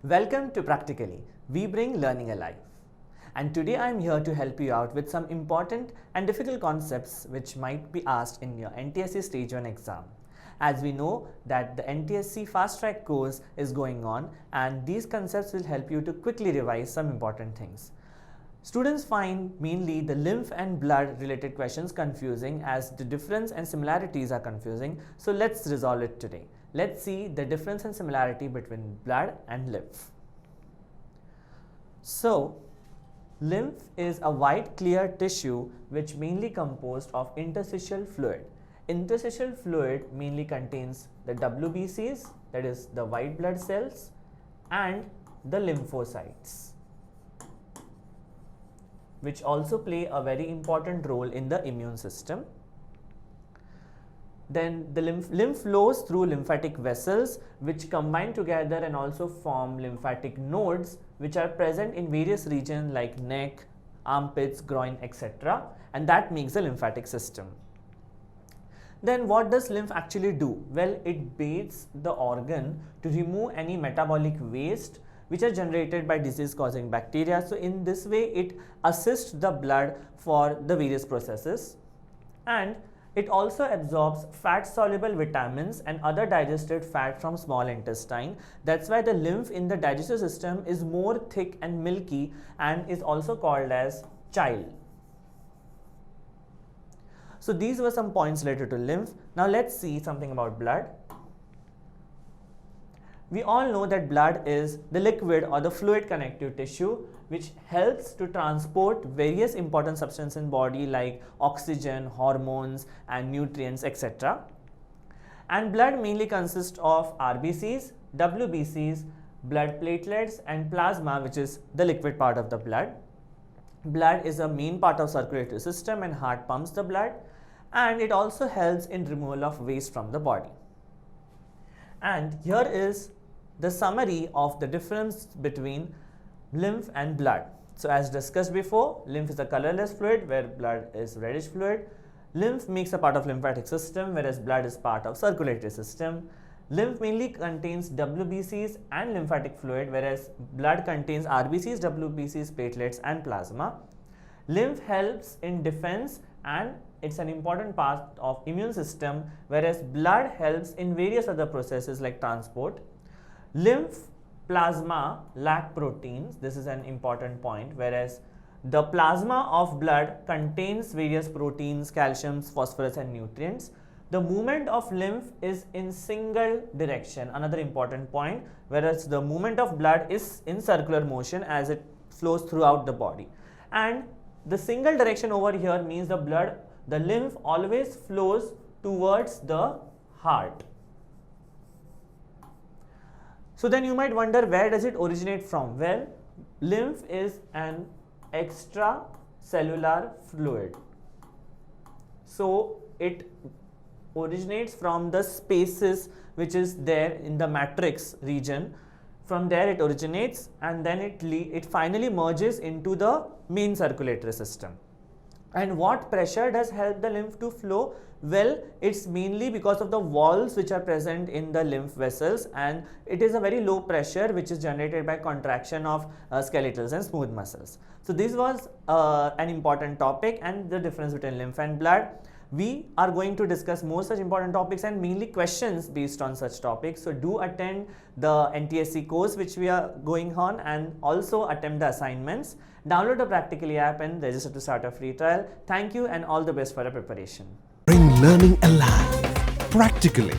Welcome to Practically. We bring learning alive. And today I am here to help you out with some important and difficult concepts which might be asked in your NTSE Stage 1 exam. As we know that the NTSE Fast Track course is going on, and these concepts will help you to quickly revise some important things. Students find mainly the lymph and blood related questions confusing, as the difference and similarities are confusing. So let's resolve it today. Let's see the difference and similarity between blood and lymph. So, lymph is a white clear tissue which mainly composed of interstitial fluid. Interstitial fluid mainly contains the WBCs, that is the white blood cells, and the lymphocytes, which also play a very important role in the immune system. Then the lymph flows through lymphatic vessels which combine together and also form lymphatic nodes which are present in various regions like neck, armpits, groin, etc. and that makes the lymphatic system. Then what does lymph actually do? Well, it bathes the organ to remove any metabolic waste which are generated by disease causing bacteria. So in this way it assists the blood for the various processes, and it also absorbs fat soluble vitamins and other digested fat from small intestine. That's why the lymph in the digestive system is more thick and milky and is also called as chyle. So these were some points related to lymph. Now let's see something about blood. We all know that blood is the liquid or the fluid connective tissue which helps to transport various important substances in body like oxygen, hormones and nutrients, etc. And blood mainly consists of RBCs, WBCs, blood platelets and plasma, which is the liquid part of the blood. Blood is a main part of circulatory system and heart pumps the blood, and it also helps in removal of waste from the body. And here is the summary of the difference between lymph and blood. So as discussed before, lymph is a colorless fluid where blood is reddish fluid. Lymph makes a part of lymphatic system whereas blood is part of circulatory system. Lymph mainly contains WBCs and lymphatic fluid, whereas blood contains RBCs, WBCs, platelets and plasma. Lymph helps in defense and it's an important part of immune system, whereas blood helps in various other processes like transport. Lymph plasma lack proteins. This is an important point, whereas the plasma of blood contains various proteins, calcium, phosphorus and nutrients. The movement of lymph is in single direction, another important point, whereas the movement of blood is in circular motion as it flows throughout the body. And the single direction over here means the lymph always flows towards the heart. So then you might wonder, where does it originate from? Well, lymph is an extracellular fluid. So it originates from the spaces which is there in the matrix region. From there it originates and then it finally merges into the main circulatory system. And what pressure does help the lymph to flow? Well, it's mainly because of the walls which are present in the lymph vessels, and it is a very low pressure which is generated by contraction of skeletals and smooth muscles. So this was an important topic and the difference between lymph and blood. We are going to discuss more such important topics and mainly questions based on such topics. So do attend the NTSE course which we are going on and also attempt the assignments. Download the Practically app and register to start a free trial. Thank you and all the best for your preparation. Bring learning alive practically.